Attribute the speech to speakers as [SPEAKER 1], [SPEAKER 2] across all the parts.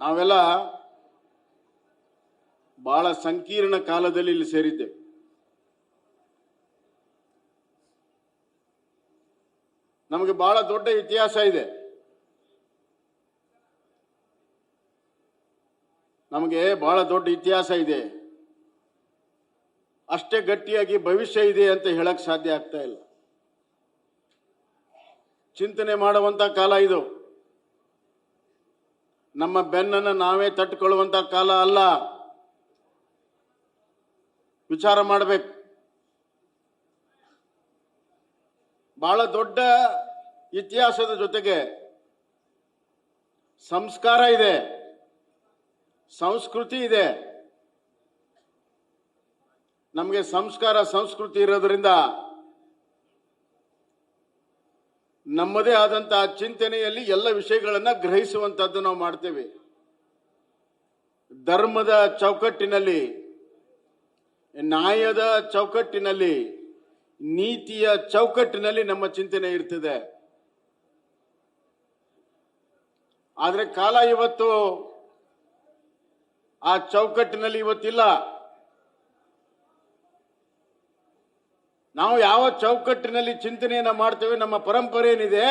[SPEAKER 1] ನಾವೆಲ್ಲ ಬಹಳ ಸಂಕೀರ್ಣ ಕಾಲದಲ್ಲಿ ಇಲ್ಲಿ ಸೇರಿದ್ದೇವೆ. ನಮಗೆ ಬಹಳ ದೊಡ್ಡ ಇತಿಹಾಸ ಇದೆ. ನಮಗೆ ಬಹಳ ದೊಡ್ಡ ಇತಿಹಾಸ ಇದೆ. ಅಷ್ಟೇ ಗಟ್ಟಿಯಾಗಿ ಭವಿಷ್ಯ ಇದೆ ಅಂತ ಹೇಳಕ್ ಸಾಧ್ಯ ಆಗ್ತಾ ಇಲ್ಲ. ಚಿಂತನೆ ಮಾಡುವಂತ ಕಾಲ ಇದು. ನಮ್ಮ ಬೆನ್ನನ್ನು ನಾವೇ ತಟ್ಟಿಕೊಳ್ಳುವಂತ ಕಾಲ ಅಲ್ಲ. ವಿಚಾರ ಮಾಡಬೇಕು. ಬಹಳ ದೊಡ್ಡ ಇತಿಹಾಸದ ಜೊತೆಗೆ ಸಂಸ್ಕಾರ ಇದೆ, ಸಂಸ್ಕೃತಿ ಇದೆ. ನಮಗೆ ಸಂಸ್ಕಾರ ಸಂಸ್ಕೃತಿ ಇರೋದ್ರಿಂದ ನಮ್ಮದೇ ಆದಂತಹ ಚಿಂತನೆಯಲ್ಲಿ ಎಲ್ಲ ವಿಷಯಗಳನ್ನ ಗ್ರಹಿಸುವಂತದ್ದು ನಾವು ಮಾಡ್ತೇವೆ. ಧರ್ಮದ ಚೌಕಟ್ಟಿನಲ್ಲಿ, ನ್ಯಾಯದ ಚೌಕಟ್ಟಿನಲ್ಲಿ, ನೀತಿಯ ಚೌಕಟ್ಟಿನಲ್ಲಿ ನಮ್ಮ ಚಿಂತನೆ ಇರ್ತದೆ. ಆದ್ರೆ ಕಾಲ ಇವತ್ತು ಆ ಚೌಕಟ್ಟಿನಲ್ಲಿ ಇವತ್ತಿಲ್ಲ. ನಾವು ಯಾವ ಚೌಕಟ್ಟಿನಲ್ಲಿ ಚಿಂತನೆಯನ್ನ ಮಾಡ್ತೇವೆ, ನಮ್ಮ ಪರಂಪರೆ ಏನಿದೆ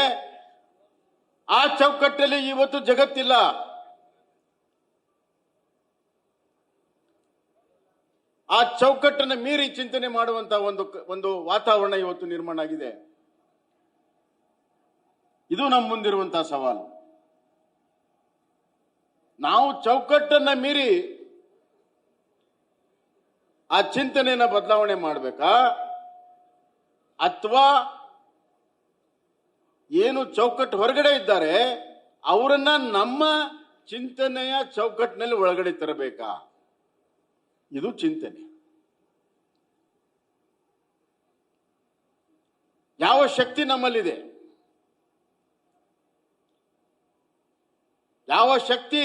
[SPEAKER 1] ಆ ಚೌಕಟ್ಟಲ್ಲಿ ಇವತ್ತು ಜಗತ್ತಿಲ್ಲ. ಆ ಚೌಕಟ್ಟನ್ನು ಮೀರಿ ಚಿಂತನೆ ಮಾಡುವಂತಹ ಒಂದು ವಾತಾವರಣ ಇವತ್ತು ನಿರ್ಮಾಣ ಆಗಿದೆ. ಇದು ನಮ್ಮ ಮುಂದಿರುವಂತಹ ಸವಾಲು. ನಾವು ಚೌಕಟ್ಟನ್ನ ಮೀರಿ ಆ ಚಿಂತನೆಯನ್ನ ಬದಲಾವಣೆ ಮಾಡಬೇಕಾ, ಅಥವಾ ಏನು ಚೌಕಟ್ಟು ಹೊರಗಡೆ ಇದ್ದಾರೆ ಅವರನ್ನ ನಮ್ಮ ಚಿಂತನೆಯ ಚೌಕಟ್ಟಿನಲ್ಲಿ ಒಳಗಡೆ ತರಬೇಕಾ? ಇದು ಚಿಂತನೆ. ಯಾವ ಶಕ್ತಿ ನಮ್ಮಲ್ಲಿದೆ, ಯಾವ ಶಕ್ತಿ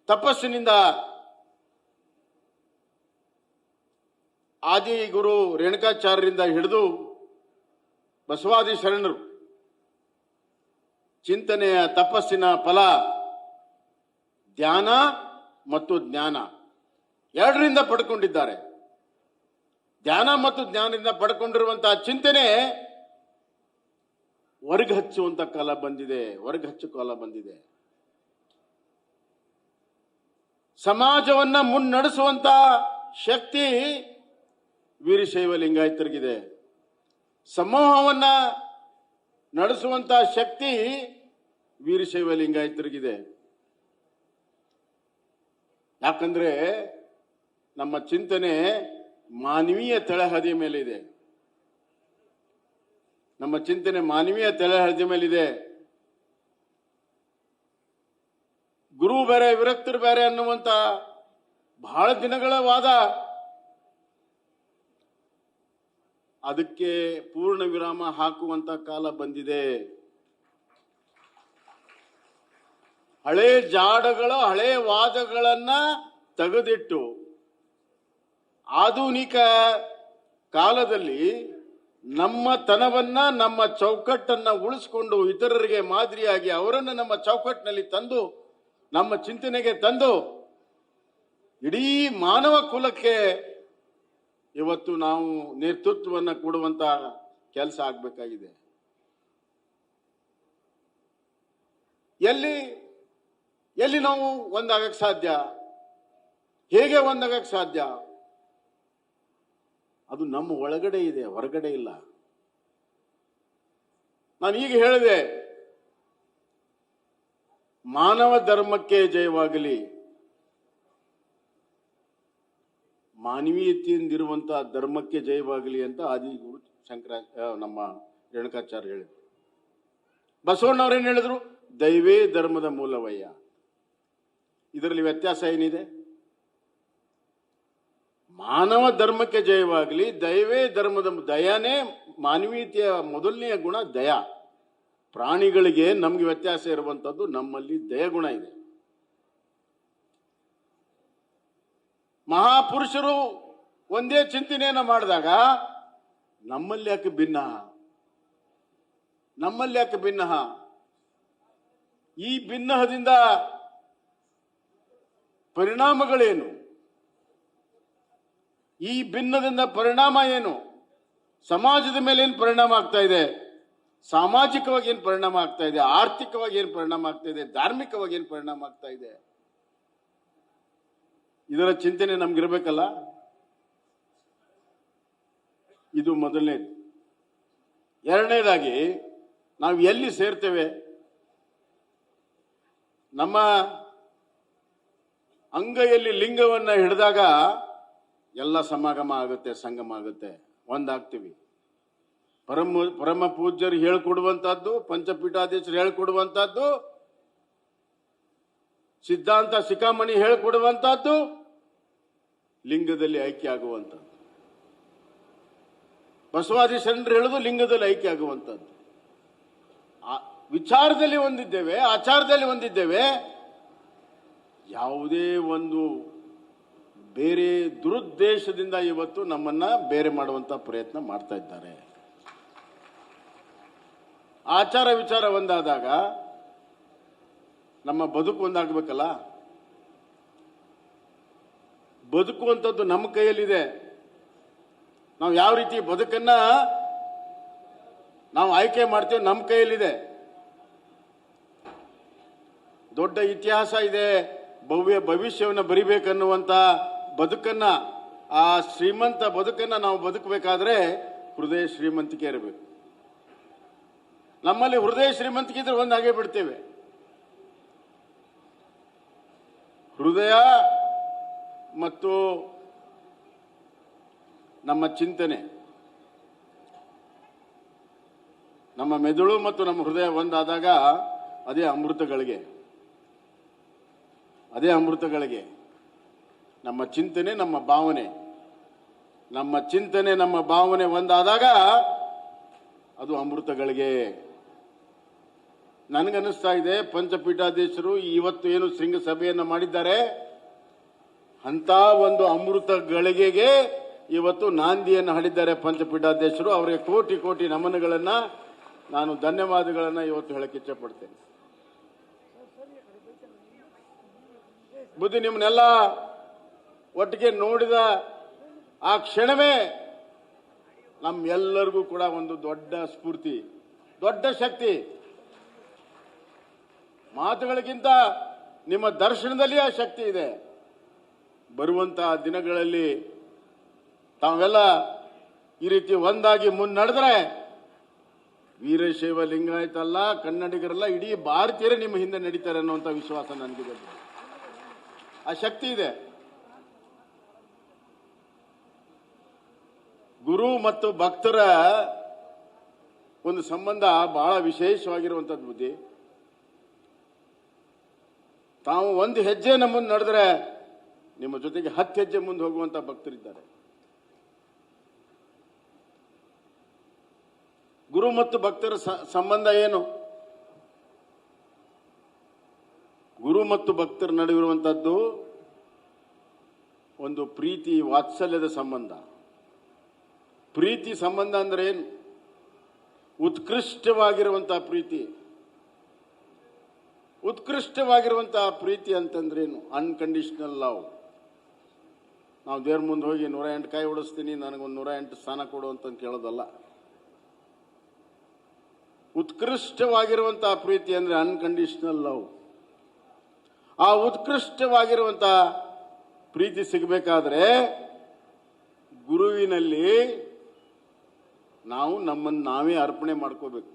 [SPEAKER 1] ತಪಸ್ಸಿನಿಂದ ಆದಿ ಗುರು ರೇಣುಕಾಚಾರ್ಯರಿಂದ ಹಿಡಿದು ಬಸವಾದಿ ಶರಣರು ಚಿಂತನೆಯ ತಪಸ್ಸಿನ ಫಲ ಧ್ಯಾನ ಮತ್ತು ಜ್ಞಾನ ಎರಡರಿಂದ ಪಡ್ಕೊಂಡಿದ್ದಾರೆ. ಧ್ಯಾನ ಮತ್ತು ಜ್ಞಾನದಿಂದ ಪಡ್ಕೊಂಡಿರುವಂತಹ ಚಿಂತನೆ ಹೊರಗೆ ಹಚ್ಚುವಂತ ಕಾಲ ಬಂದಿದೆ, ಹೊರಗೆ ಹಚ್ಚು ಕಾಲ ಬಂದಿದೆ. ಸಮಾಜವನ್ನ ಮುನ್ನಡೆಸುವಂತ ಶಕ್ತಿ ವೀರಶೈವ ಲಿಂಗಾಯತರಿಗಿದೆ. ಸಮೂಹವನ್ನ ನಡೆಸುವಂತ ಶಕ್ತಿ ವೀರಶೈವ ಲಿಂಗಾಯತರಿಗಿದೆ. ಯಾಕಂದ್ರೆ ನಮ್ಮ ಚಿಂತನೆ ಮಾನವೀಯ ತಳಹದಿಯ ಮೇಲಿದೆ. ನಮ್ಮ ಚಿಂತನೆ ಮಾನವೀಯ ತಳಹದಿಯ ಮೇಲಿದೆ. ಗುರು ಬೇರೆ ವಿರಕ್ತರು ಬೇರೆ ಅನ್ನುವಂತ ಬಹಳ ದಿನಗಳ ವಾದ, ಅದಕ್ಕೆ ಪೂರ್ಣ ವಿರಾಮ ಹಾಕುವಂತ ಕಾಲ ಬಂದಿದೆ. ಹಳೆ ಜಾಡಗಳ ಹಳೆ ವಾದಗಳನ್ನ ತೆಗೆದಿಟ್ಟು ಆಧುನಿಕ ಕಾಲದಲ್ಲಿ ನಮ್ಮ ತನವನ್ನ, ನಮ್ಮ ಚೌಕಟ್ಟನ್ನ ಉಳಿಸಿಕೊಂಡು ಇತರರಿಗೆ ಮಾದರಿಯಾಗಿ ಅವರನ್ನು ನಮ್ಮ ಚೌಕಟ್ಟಿನಲ್ಲಿ ತಂದು, ನಮ್ಮ ಚಿಂತನೆಗೆ ತಂದು ಇಡೀ ಮಾನವ ಕುಲಕ್ಕೆ ಇವತ್ತು ನಾವು ನೇತೃತ್ವವನ್ನು ಕೊಡುವಂತ ಕೆಲಸ ಆಗಬೇಕಾಗಿದೆ. ಎಲ್ಲಿ ನಾವು ಒಂದಾಗಕ್ಕೆ ಸಾಧ್ಯ? ಹೇಗೆ ಒಂದಾಗಕ್ಕೆ ಸಾಧ್ಯ? ಅದು ನಮ್ಮ ಒಳಗಡೆ ಇದೆ, ಹೊರಗಡೆ ಇಲ್ಲ. ನಾನು ಈಗ ಹೇಳಿದೆ, ಮಾನವ ಧರ್ಮಕ್ಕೆ ಜಯವಾಗಲಿ, ಮಾನವೀಯತೆಯಿಂದಿರುವಂತಹ ಧರ್ಮಕ್ಕೆ ಜಯವಾಗಲಿ ಅಂತ ಆದಿಗುರು ನಮ್ಮ ರೇಣುಕಾಚಾರ್ಯ ಹೇಳಿದ್ರು. ಬಸವಣ್ಣವ್ರೇನು ಹೇಳಿದ್ರು? ದೈವೇ ಧರ್ಮದ ಮೂಲವಯ್ಯ. ಇದರಲ್ಲಿ ವ್ಯತ್ಯಾಸ ಏನಿದೆ? ಮಾನವ ಧರ್ಮಕ್ಕೆ ಜಯವಾಗಲಿ, ದೈವೇ ಧರ್ಮದ ದಯಾನೇ ಮಾನವೀಯತೆಯ ಮೊದಲನೆಯ ಗುಣ ದಯ. ಪ್ರಾಣಿಗಳಿಗೆ ನಮ್ಗೆ ವ್ಯತ್ಯಾಸ ಇರುವಂತದ್ದು, ನಮ್ಮಲ್ಲಿ ದಯಗುಣ ಇದೆ. ಮಹಾಪುರುಷರು ಒಂದೇ ಚಿಂತನೆಯನ್ನ ಮಾಡಿದಾಗ ನಮ್ಮಲ್ಲಿ ಯಾಕೆ ಭಿನ್ನ? ಈ ಭಿನ್ನಹದಿಂದ ಪರಿಣಾಮಗಳೇನು? ಈ ಭಿನ್ನದಿಂದ ಪರಿಣಾಮ ಏನು? ಸಮಾಜದ ಮೇಲೆ ಏನು ಪರಿಣಾಮ ಆಗ್ತಾ ಇದೆ? ಸಾಮಾಜಿಕವಾಗಿ ಏನು ಪರಿಣಾಮ ಆಗ್ತಾ ಇದೆ? ಆರ್ಥಿಕವಾಗಿ ಏನು ಪರಿಣಾಮ ಆಗ್ತಾ ಇದೆ? ಧಾರ್ಮಿಕವಾಗಿ ಏನು ಪರಿಣಾಮ ಆಗ್ತಾ ಇದೆ? ಇದರ ಚಿಂತನೆ ನಮ್ಗಿರ್ಬೇಕಲ್ಲ. ಇದು ಮೊದಲನೇದು. ಎರಡನೇದಾಗಿ, ನಾವು ಎಲ್ಲಿ ಸೇರ್ತೇವೆ? ನಮ್ಮ ಅಂಗೈಯಲ್ಲಿ ಲಿಂಗವನ್ನ ಹಿಡಿದಾಗ ಎಲ್ಲ ಸಮಾಗಮ ಆಗುತ್ತೆ, ಸಂಗಮ ಆಗುತ್ತೆ, ಒಂದಾಗ್ತೀವಿ. ಪರಮ ಪೂಜ್ಯರು ಹೇಳ್ಕೊಡುವಂತಹದ್ದು, ಪಂಚಪೀಠಾಧೀಶರು ಹೇಳ್ಕೊಡುವಂತಹದ್ದು, ಸಿದ್ಧಾಂತ ಶಿಖಾಮಣಿ ಹೇಳ್ಕೊಡುವಂತಹದ್ದು ಲಿಂಗದಲ್ಲಿ ಐಕ್ಯ ಆಗುವಂಥದ್ದು. ಬಸವಾದಿ ಶರಣರು ಹೇಳುದು ಲಿಂಗದಲ್ಲಿ ಐಕ್ಯ ಆಗುವಂಥದ್ದು. ವಿಚಾರದಲ್ಲಿ ಹೊಂದಿದ್ದೇವೆ, ಆಚಾರದಲ್ಲಿ ಹೊಂದಿದ್ದೇವೆ. ಯಾವುದೇ ಒಂದು ಬೇರೆ ದುರುದ್ದೇಶದಿಂದ ಇವತ್ತು ನಮ್ಮನ್ನ ಬೇರೆ ಮಾಡುವಂತ ಪ್ರಯತ್ನ ಮಾಡ್ತಾ ಇದ್ದಾರೆ. ಆಚಾರ ವಿಚಾರ ಒಂದಾದಾಗ ನಮ್ಮ ಬದುಕು ಒಂದಾಗಬೇಕಲ್ಲ. ಬದುಕುವಂಥದ್ದು ನಮ್ಮ ಕೈಯಲ್ಲಿದೆ. ನಾವು ಯಾವ ರೀತಿ ಬದುಕನ್ನ ನಾವು ಆಯ್ಕೆ ಮಾಡ್ತೇವೆ ನಮ್ಮ ಕೈಯಲ್ಲಿದೆ. ದೊಡ್ಡ ಇತಿಹಾಸ ಇದೆ, ಭವ್ಯ ಭವಿಷ್ಯವನ್ನು ಬರಿಬೇಕನ್ನುವಂತ ಬದುಕನ್ನ, ಆ ಶ್ರೀಮಂತ ಬದುಕನ್ನ ನಾವು ಬದುಕಬೇಕಾದ್ರೆ ಹೃದಯ ಶ್ರೀಮಂತಿಕೆ ಇರಬೇಕು. ನಮ್ಮಲ್ಲಿ ಹೃದಯ ಶ್ರೀಮಂತಿಕೆ ಇದ್ರೆ ಒಂದಾಗೇ ಬಿಡ್ತೇವೆ. ಹೃದಯ ಮತ್ತು ನಮ್ಮ ಚಿಂತನೆ, ನಮ್ಮ ಮೆದುಳು ಮತ್ತು ನಮ್ಮ ಹೃದಯ ಒಂದಾದಾಗ ಅದೇ ಅಮೃತಗಳಿಗೆ, ಅದೇ ಅಮೃತಗಳಿಗೆ. ನಮ್ಮ ಚಿಂತನೆ, ನಮ್ಮ ಭಾವನೆ, ನಮ್ಮ ಚಿಂತನೆ, ನಮ್ಮ ಭಾವನೆ ಒಂದಾದಾಗ ಅದು ಅಮೃತಗಳಿಗೆ. ನನಗನ್ನಿಸ್ತಾ ಇದೆ, ಪಂಚಪೀಠಾಧೀಶರು ಇವತ್ತು ಏನು ಶೃಂಗಸಭೆಯನ್ನು ಮಾಡಿದ್ದಾರೆ, ಅಂತ ಒಂದು ಅಮೃತ ಗಳಿಗೆಗೆ ಇವತ್ತು ನಾಂದಿಯನ್ನು ಹಾಡಿದ್ದಾರೆ ಪಂಚಪೀಠಾಧೀಶರು. ಅವರಿಗೆ ಕೋಟಿ ಕೋಟಿ ನಮನಗಳನ್ನ, ನಾನು ಧನ್ಯವಾದಗಳನ್ನ ಇವತ್ತು ಹೇಳಕ್ಕೆ ಇಚ್ಛೆ ಪಡ್ತೇನೆ. ಬುದ್ಧಿ ನಿಮ್ಮನ್ನೆಲ್ಲ ಒಟ್ಟಿಗೆ ನೋಡಿದ ಆ ಕ್ಷಣವೇ ನಮ್ಮೆಲ್ಲರಿಗೂ ಕೂಡ ಒಂದು ದೊಡ್ಡ ಸ್ಫೂರ್ತಿ, ದೊಡ್ಡ ಶಕ್ತಿ. ಮಾತುಗಳಿಗಿಂತ ನಿಮ್ಮ ದರ್ಶನದಲ್ಲಿ ಆ ಶಕ್ತಿ ಇದೆ. ಬರುವಂತಹ ದಿನಗಳಲ್ಲಿ ತಾವೆಲ್ಲ ಈ ರೀತಿ ಒಂದಾಗಿ ಮುನ್ನಡೆದ್ರೆ ವೀರಶೈವ ಲಿಂಗಾಯತ ಅಲ್ಲ, ಕನ್ನಡಿಗರಲ್ಲ, ಇಡೀ ಭಾರತೀಯರೇ ನಿಮ್ಮ ಹಿಂದೆ ನಡೀತಾರೆ ಅನ್ನುವಂಥ ವಿಶ್ವಾಸ ನನಗಿದೆ. ಆ ಶಕ್ತಿ ಇದೆ. ಗುರು ಮತ್ತು ಭಕ್ತರ ಒಂದು ಸಂಬಂಧ ಬಹಳ ವಿಶೇಷವಾಗಿರುವಂತದ್ದು ಬುದ್ಧಿ. ತಾವು ಒಂದು ಹೆಜ್ಜೆನ ಮುಂದೆ ನಡೆದ್ರೆ ನಿಮ್ಮ ಜೊತೆಗೆ 10 ಹೆಜ್ಜೆ ಮುಂದೆ ಹೋಗುವಂತ ಭಕ್ತರಿದ್ದಾರೆ. ಗುರು ಮತ್ತು ಭಕ್ತರ ಸಂಬಂಧ ಏನು? ಗುರು ಮತ್ತು ಭಕ್ತರ ನಡುವಿರುವಂತದ್ದು ಒಂದು ಪ್ರೀತಿ ವಾತ್ಸಲ್ಯದ ಸಂಬಂಧ. ಪ್ರೀತಿ ಸಂಬಂಧ ಅಂದ್ರೆ ಏನು? ಉತ್ಕೃಷ್ಟವಾಗಿರುವಂತಹ ಪ್ರೀತಿ. ಉತ್ಕೃಷ್ಟವಾಗಿರುವಂತಹ ಪ್ರೀತಿ ಅಂತಂದ್ರೇನು? Unconditional love. ನಾವು ದೇವ್ರ ಮುಂದೆ ಹೋಗಿ 108 ಕಾಯಿ ಓಡಿಸ್ತೀನಿ, ನನಗೊಂದು 108 ಸ್ಥಾನ ಕೊಡು ಅಂತ ಕೇಳೋದಲ್ಲ. ಉತ್ಕೃಷ್ಟವಾಗಿರುವಂತಹ ಪ್ರೀತಿ ಅಂದ್ರೆ ಅನ್ಕಂಡೀಷನಲ್ ಲವ್. ಆ ಉತ್ಕೃಷ್ಟವಾಗಿರುವಂತಹ ಪ್ರೀತಿ ಸಿಗಬೇಕಾದ್ರೆ ಗುರುವಿನಲ್ಲಿ ನಾವು ನಮ್ಮನ್ನು ನಾವೇ ಅರ್ಪಣೆ ಮಾಡ್ಕೋಬೇಕು.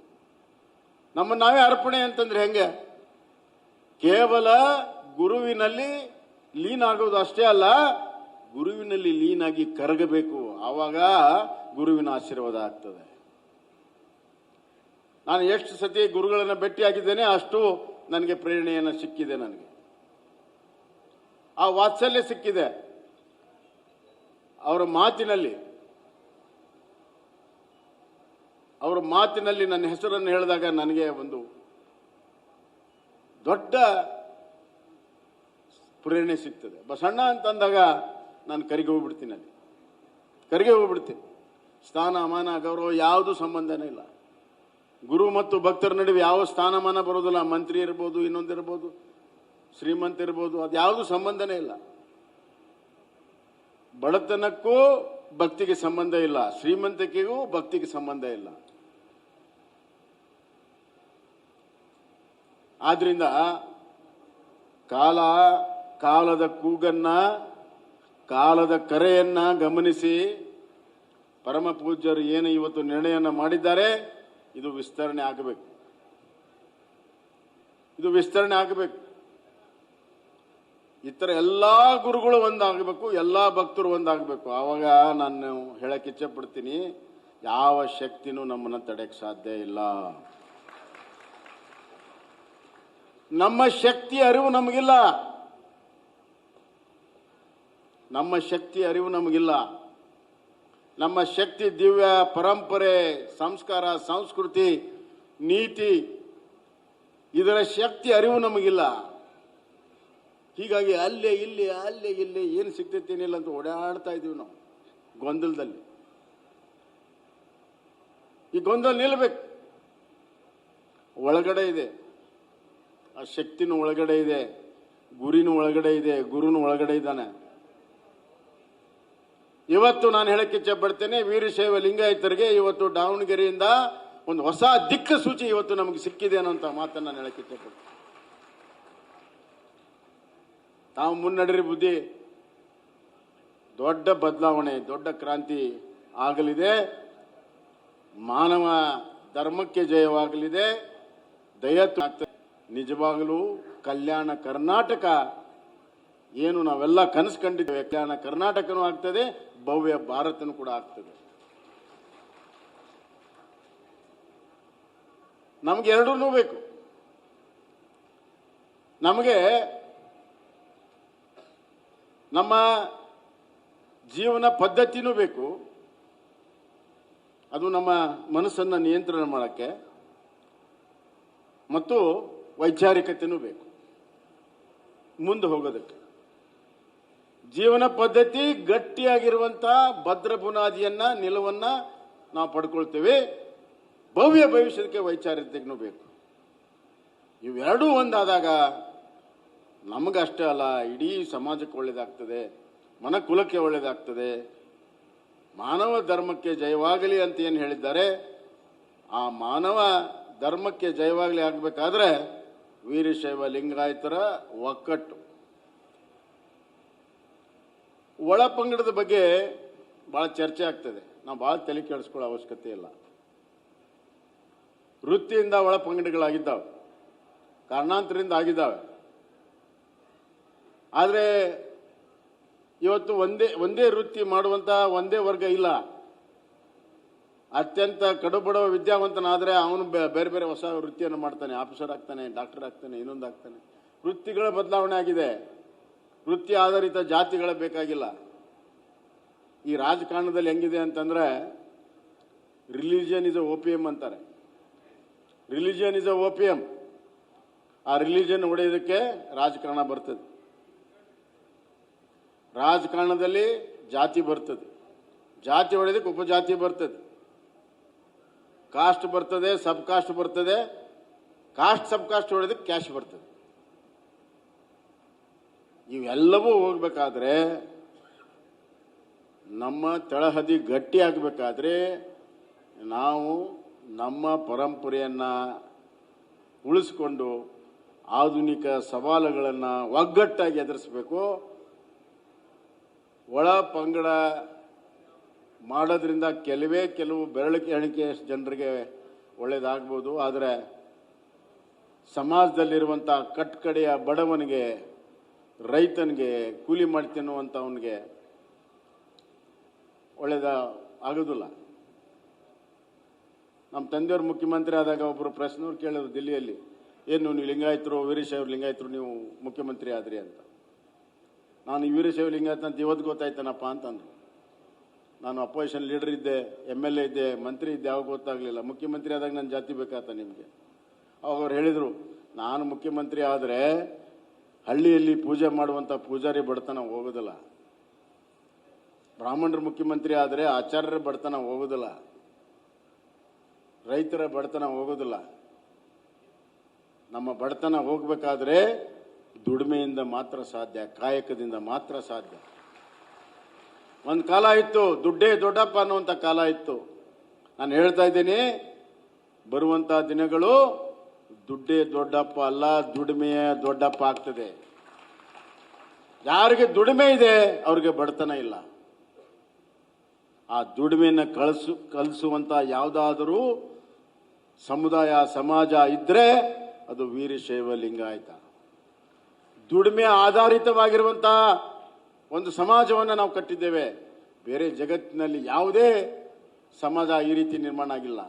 [SPEAKER 1] ನಮ್ಮನ್ನು ನಾವೇ ಅರ್ಪಣೆ ಅಂತಂದ್ರೆ ಹೆಂಗೆ? ಕೇವಲ ಗುರುವಿನಲ್ಲಿ ಲೀನ್ ಆಗೋದು ಅಷ್ಟೇ ಅಲ್ಲ, ಗುರುವಿನಲ್ಲಿ ಲೀನಾಗಿ ಕರಗಬೇಕು. ಆವಾಗ ಗುರುವಿನ ಆಶೀರ್ವಾದ ಆಗ್ತದೆ. ನಾನು ಎಷ್ಟು ಸತಿ ಗುರುಗಳನ್ನು ಭೇಟಿಯಾಗಿದ್ದೇನೆ, ಅಷ್ಟು ನನಗೆ ಪ್ರೇರಣೆಯನ್ನು ಸಿಕ್ಕಿದೆ. ನನಗೆ ಆ ವಾತ್ಸಲ್ಯ ಸಿಕ್ಕಿದೆ ಅವರ ಮಾತಿನಲ್ಲಿ ನನ್ನ ಹೆಸರನ್ನು ಹೇಳಿದಾಗ ನನಗೆ ಒಂದು ದೊಡ್ಡ ಪ್ರೇರಣೆ ಸಿಗ್ತದೆ. ಬಸಣ್ಣ ಅಂತಂದಾಗ ನಾನು ಕರಿಗೆ ಹೋಗ್ಬಿಡ್ತೀನಿ. ಸ್ಥಾನ ಮಾನ ಗೌರವ ಯಾವುದು ಸಂಬಂಧನೇ ಇಲ್ಲ. ಗುರು ಮತ್ತು ಭಕ್ತರ ನಡುವೆ ಯಾವ ಸ್ಥಾನಮಾನ ಬರೋದಿಲ್ಲ. ಮಂತ್ರಿ ಇರ್ಬೋದು, ಇನ್ನೊಂದಿರ್ಬೋದು, ಶ್ರೀಮಂತ ಇರ್ಬೋದು, ಅದ್ಯಾವುದು ಸಂಬಂಧನೇ ಇಲ್ಲ. ಬಡತನಕ್ಕೂ ಭಕ್ತಿಗೆ ಸಂಬಂಧ ಇಲ್ಲ, ಶ್ರೀಮಂತಿಕೆಗೂ ಭಕ್ತಿಗೆ ಸಂಬಂಧ ಇಲ್ಲ. ಆದ್ರಿಂದ ಕಾಲದ ಕೂಗನ್ನ, ಕಾಲದ ಕರೆಯನ್ನ ಗಮನಿಸಿ ಪರಮ ಪೂಜ್ಯರು ಏನು ಇವತ್ತು ನಿರ್ಣಯನ ಮಾಡಿದ್ದಾರೆ, ಇದು ವಿಸ್ತರಣೆ ಆಗಬೇಕು. ಇದು ವಿಸ್ತರಣೆ ಆಗಬೇಕು. ಇತರ ಎಲ್ಲಾ ಗುರುಗಳು ಒಂದಾಗಬೇಕು, ಎಲ್ಲಾ ಭಕ್ತರು ಒಂದಾಗಬೇಕು. ಆವಾಗ ನಾನು ಹೇಳಕ್ ಇಚ್ಛೆ ಪಡ್ತೀನಿ, ಯಾವ ಶಕ್ತಿನೂ ನಮ್ಮನ್ನ ತಡೆಯಕ್ಕೆ ಸಾಧ್ಯ ಇಲ್ಲ. ನಮ್ಮ ಶಕ್ತಿ ಅರಿವು ನಮಗಿಲ್ಲ. ನಮ್ಮ ಶಕ್ತಿ ಅರಿವು ನಮಗಿಲ್ಲ. ನಮ್ಮ ಶಕ್ತಿ ದಿವ್ಯ ಪರಂಪರೆ, ಸಂಸ್ಕಾರ, ಸಂಸ್ಕೃತಿ, ನೀತಿ, ಇದರ ಶಕ್ತಿ ಅರಿವು ನಮಗಿಲ್ಲ. ಹೀಗಾಗಿ ಅಲ್ಲೇ ಇಲ್ಲಿ ಏನು ಸಿಗ್ತೈತೇನಿಲ್ಲ ಅಂತ ಓಡಾಡ್ತಾ ಇದೀವಿ ನಾವು ಗೊಂದಲದಲ್ಲಿ. ಈ ಗೊಂದಲ ನಿಲ್ಲಬೇಕು. ಒಳಗಡೆ ಇದೆ, ಆ ಶಕ್ತಿನೂ ಒಳಗಡೆ ಇದೆ, ಗುರಿನೂ ಒಳಗಡೆ ಇದೆ, ಗುರುನು ಒಳಗಡೆ ಇದ್ದಾನೆ. ಇವತ್ತು ನಾನು ಹೇಳಕ್ಕೆ ಇಚ್ಛೆ ಪಡ್ತೇನೆ, ವೀರಶೈವ ಲಿಂಗಾಯತರಿಗೆ ಇವತ್ತು ದಾವಣಗೆರೆಯಿಂದ ಒಂದು ಹೊಸ ದಿಕ್ಕು ಸೂಚಿ ಇವತ್ತು ನಮಗೆ ಸಿಕ್ಕಿದೆ ಅನ್ನೋಂಥ ಮಾತನ್ನು ನಾನು ಹೇಳಕ್ಕೆ ಇಚ್ಛೆ ಪಡ್ತೇನೆ. ತಾವು ಮುನ್ನಡೆರಿ ಬುದ್ಧಿ, ದೊಡ್ಡ ಬದಲಾವಣೆ, ದೊಡ್ಡ ಕ್ರಾಂತಿ ಆಗಲಿದೆ. ಮಾನವ ಧರ್ಮಕ್ಕೆ ಜಯವಾಗಲಿದೆ. ದಯತ್ತು ನಿಜವಾಗಲೂ ಕಲ್ಯಾಣ ಕರ್ನಾಟಕ ಏನು ನಾವೆಲ್ಲ ಕನಸು ಕಂಡಿದ್ದೇವೆ, ಕಲ್ಯಾಣ ಕರ್ನಾಟಕನೂ ಆಗ್ತದೆ, ಭವ್ಯ ಭಾರತನೂ ಕೂಡ ಆಗ್ತದೆ. ನಮಗೆ ಎರಡೂ ಬೇಕು. ನಮಗೆ ನಮ್ಮ ಜೀವನ ಪದ್ಧತಿನೂ ಬೇಕು, ಅದು ನಮ್ಮ ಮನಸ್ಸನ್ನು ನಿಯಂತ್ರಣ ಮಾಡೋಕ್ಕೆ, ಮತ್ತು ವೈಚಾರಿಕತೆನೂ ಬೇಕು ಮುಂದೆ ಹೋಗೋದಕ್ಕೆ. ಜೀವನ ಪದ್ಧತಿ ಗಟ್ಟಿಯಾಗಿರುವಂತಹ ಭದ್ರ ಬುನಾದಿಯನ್ನ, ನಿಲುವನ್ನ ನಾವು ಪಡ್ಕೊಳ್ತೇವೆ. ಭವ್ಯ ಭವಿಷ್ಯಕ್ಕೆ ವೈಚಾರಿಕತೆಗೂ ಬೇಕು. ಇವೆರಡೂ ಒಂದಾದಾಗ ನಮಗಷ್ಟೇ ಅಲ್ಲ, ಇಡೀ ಸಮಾಜಕ್ಕೆ ಒಳ್ಳೇದಾಗ್ತದೆ, ಮನಕುಲಕ್ಕೆ ಒಳ್ಳೇದಾಗ್ತದೆ. ಮಾನವ ಧರ್ಮಕ್ಕೆ ಜಯವಾಗಲಿ ಅಂತ ಏನು ಹೇಳಿದ್ದಾರೆ, ಆ ಮಾನವ ಧರ್ಮಕ್ಕೆ ಜಯವಾಗಲಿ ಆಗಬೇಕಾದ್ರೆ ವೀರಶೈವ ಲಿಂಗಾಯತರ ಒಕ್ಕಟ್ಟು. ಒಳ ಪಂಗಡದ ಬಗ್ಗೆ ಬಹಳ ಚರ್ಚೆ ಆಗ್ತದೆ, ನಾವು ಬಹಳ ತಲೆ ಕೆಡಿಸ್ಕೊಳ್ಳೋ ಅವಶ್ಯಕತೆ ಇಲ್ಲ. ವೃತ್ತಿಯಿಂದ ಒಳ ಪಂಗಡಗಳಾಗಿದ್ದಾವೆ, ಕಾರಣಾಂತರದಿಂದ ಆಗಿದ್ದಾವೆ. ಆದರೆ ಇವತ್ತು ಒಂದೇ ವೃತ್ತಿ ಮಾಡುವಂತ ಒಂದೇ ವರ್ಗ ಇಲ್ಲ. ಅತ್ಯಂತ ಕಡುಬಡವ ವಿದ್ಯಾವಂತನಾದ್ರೆ ಅವನು ಬೇರೆ ಬೇರೆ ಹೊಸ ವೃತ್ತಿಯನ್ನು ಮಾಡ್ತಾನೆ, ಆಫೀಸರ್ ಆಗ್ತಾನೆ, ಡಾಕ್ಟರ್ ಆಗ್ತಾನೆ, ಇನ್ನೊಂದಾಗ್ತಾನೆ. ವೃತ್ತಿಗಳ ಬದಲಾವಣೆ ಆಗಿದೆ. ವೃತ್ತಿ ಆಧಾರಿತ ಜಾತಿಗಳ ಬೇಕಾಗಿಲ್ಲ. ಈ ರಾಜಕಾರಣದಲ್ಲಿ ಹೆಂಗಿದೆ ಅಂತಂದ್ರೆ, ರಿಲಿಜಿಯನ್ ಇಸ್ ಓಪಿಯಂ ಅಂತಾರೆ. Religion is opium. ಆ ರಿಲಿಜಿಯನ್ ಹೊಡೆಯೋದಕ್ಕೆ ರಾಜಕಾರಣ ಬರ್ತದೆ. ರಾಜಕಾರಣದಲ್ಲಿ ಜಾತಿ ಬರ್ತದೆ, ಜಾತಿ ಹೊಡೆಯೋದಕ್ಕೆ ಉಪಜಾತಿ ಬರ್ತದೆ, ಕಾಸ್ಟ್ ಬರ್ತದೆ, ಸಬ್ ಕಾಸ್ಟ್ ಬರ್ತದೆ, ಕಾಸ್ಟ್ ಸಬ್ ಕಾಸ್ಟ್ ಹೊಡೆಯೋದಕ್ಕೆ ಕ್ಯಾಶ್ ಬರ್ತದೆ. ಇವೆಲ್ಲವೂ ಹೋಗ್ಬೇಕಾದ್ರೆ, ನಮ್ಮ ತಳಹದಿ ಗಟ್ಟಿ ಆಗಬೇಕಾದ್ರೆ ನಾವು ನಮ್ಮ ಪರಂಪರೆಯನ್ನ ಉಳಿಸಿಕೊಂಡು ಆಧುನಿಕ ಸವಾಲುಗಳನ್ನು ಒಗ್ಗಟ್ಟಾಗಿ ಎದುರಿಸಬೇಕು. ಒಳ ಪಂಗಡ ಮಾಡೋದ್ರಿಂದ ಕೆಲವು ಬೆರಳಿಕೆ ಎಣಿಕೆ ಜನರಿಗೆ ಒಳ್ಳೇದಾಗ್ಬೋದು. ಆದರೆ ಸಮಾಜದಲ್ಲಿರುವಂಥ ಕಟ್ಕಡೆಯ ಬಡವನಿಗೆ, ರೈತನಿಗೆ, ಕೂಲಿ ಮಾಡಿ ತಿನ್ನುವಂಥವನಿಗೆ ಒಳ್ಳೇದ ಆಗೋದಿಲ್ಲ. ನಮ್ಮ ತಂದೆಯವರು ಮುಖ್ಯಮಂತ್ರಿ ಆದಾಗ ಒಬ್ಬರು ಪ್ರಶ್ನೆಯವ್ರು ಕೇಳಿದ್ರು ದಿಲ್ಲಿಯಲ್ಲಿ, ಏನು ನೀವು ಲಿಂಗಾಯತರು, ವೀರಶೈವ ಲಿಂಗಾಯತರು ನೀವು ಮುಖ್ಯಮಂತ್ರಿ ಆದ್ರಿ ಅಂತ. ನಾನು ವೀರಶೈವ ಲಿಂಗಾಯತ ಅಂತ ಇವತ್ತು ಗೊತ್ತಾಯ್ತಾನಪ್ಪ ಅಂತಂದ್ರು. ನಾನು ಅಪೋಸಿಷನ್ ಲೀಡರ್ ಇದ್ದೆ, MLA ಇದ್ದೆ, ಮಂತ್ರಿ ಇದ್ದೆ, ಯಾವಾಗ ಗೊತ್ತಾಗಲಿಲ್ಲ. ಮುಖ್ಯಮಂತ್ರಿ ಆದಾಗ ನನ್ನ ಜಾತಿ ಬೇಕಾತ ನಿಮಗೆ. ಅವಾಗ ಅವ್ರು ಹೇಳಿದರು, ನಾನು ಮುಖ್ಯಮಂತ್ರಿ ಆದರೆ ಹಳ್ಳಿಯಲ್ಲಿ ಪೂಜೆ ಮಾಡುವಂಥ ಪೂಜಾರಿ ಬಡತನ ಹೋಗೋದಿಲ್ಲ, ಬ್ರಾಹ್ಮಣರು ಮುಖ್ಯಮಂತ್ರಿ ಆದರೆ ಆಚಾರ್ಯರ ಬಡತನ ಹೋಗೋದಿಲ್ಲ, ರೈತರ ಬಡತನ ಹೋಗೋದಿಲ್ಲ. ನಮ್ಮ ಬಡತನ ಹೋಗಬೇಕಾದ್ರೆ ದುಡಿಮೆಯಿಂದ ಮಾತ್ರ ಸಾಧ್ಯ, ಕಾಯಕದಿಂದ ಮಾತ್ರ ಸಾಧ್ಯ. ಒಂದು ಕಾಲ ಇತ್ತು, ದುಡ್ಡೇ ದೊಡ್ಡಪ್ಪ ಅನ್ನುವಂಥ ಕಾಲ ಇತ್ತು. ನಾನು ಹೇಳ್ತಾ ಇದ್ದೀನಿ, ಬರುವಂತ ದಿನಗಳು ದುಡ್ಡೇ ದೊಡ್ಡಪ್ಪ ಅಲ್ಲ, ದುಡಿಮೆಯ ದೊಡ್ಡಪ್ಪ ಆಗ್ತದೆ. ಯಾರಿಗೆ ದುಡಿಮೆ ಇದೆ ಅವ್ರಿಗೆ ಬಡತನ ಇಲ್ಲ. ಆ ದುಡಿಮೆಯನ್ನು ಕಲಿಸುವಂತ ಯಾವುದಾದರೂ ಸಮುದಾಯ ಸಮಾಜ ಇದ್ರೆ ಅದು ವೀರಶೈವ ಲಿಂಗಾಯತ. ದುಡಿಮೆ ಆಧಾರಿತವಾಗಿರುವಂತಹ ಒಂದು ಸಮಾಜವನ್ನು ನಾವು ಕಟ್ಟಿದ್ದೇವೆ. ಬೇರೆ ಜಗತ್ತಿನಲ್ಲಿ ಯಾವುದೇ ಸಮಾಜ ಈ ರೀತಿ ನಿರ್ಮಾಣ ಆಗಿಲ್ಲ.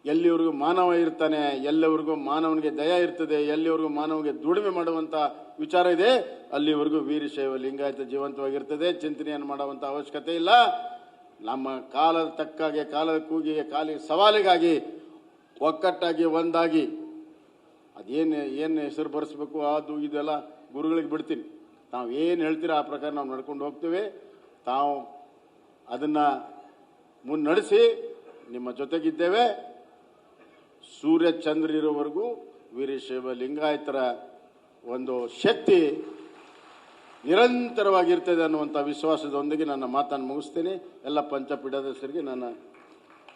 [SPEAKER 1] ಎಲ್ಲಿವರೆಗೂ ಮಾನವ ಇರ್ತಾನೆ, ಎಲ್ಲಿವರೆಗೂ ಮಾನವನಿಗೆ ದಯ ಇರ್ತದೆ, ಎಲ್ಲಿವರೆಗೂ ಮಾನವನಿಗೆ ದುಡಿಮೆ ಮಾಡುವಂತ ವಿಚಾರ ಇದೆ, ಅಲ್ಲಿವರೆಗೂ ವೀರಶೈವ ಲಿಂಗಾಯತ ಜೀವಂತವಾಗಿರ್ತದೆ. ಚಿಂತನೆಯನ್ನು ಮಾಡುವಂತ ಅವಶ್ಯಕತೆ ಇಲ್ಲ. ನಮ್ಮ ಕಾಲದ ತಕ್ಕಾಗೆ, ಕಾಲದ ಕೂಗಿಗೆ, ಕಾಲಿಗೆ ಸವಾಲಿಗಾಗಿ ಒಕ್ಕಟ್ಟಾಗಿ ಒಂದಾಗಿ ಏನು ಹೆಸರು ಬರೆಸ್ಬೇಕು ಅದು ಇದೆಲ್ಲ ಗುರುಗಳಿಗೆ ಬಿಡ್ತೀನಿ. ತಾವು ಏನು ಹೇಳ್ತೀರಾ ಆ ಪ್ರಕಾರ ನಾವು ನಡ್ಕೊಂಡು ಹೋಗ್ತೇವೆ. ತಾವು ಅದನ್ನ ಮುನ್ನಡೆಸಿ ನಿಮ್ಮ ಜೊತೆಗಿದ್ದೇವೆ. ಸೂರ್ಯ ಚಂದ್ರ ಇರೋವರೆಗೂ ವೀರಶೈವ ಲಿಂಗಾಯತರ ಒಂದು ಶಕ್ತಿ ನಿರಂತರವಾಗಿರ್ತದೆ ಅನ್ನುವಂಥ ವಿಶ್ವಾಸದೊಂದಿಗೆ ನನ್ನ ಮಾತನ್ನು ಮುಗಿಸ್ತೇನೆ. ಎಲ್ಲ ಪಂಚಪೀಠಾಧೀಶರಿಗೆ ನನ್ನ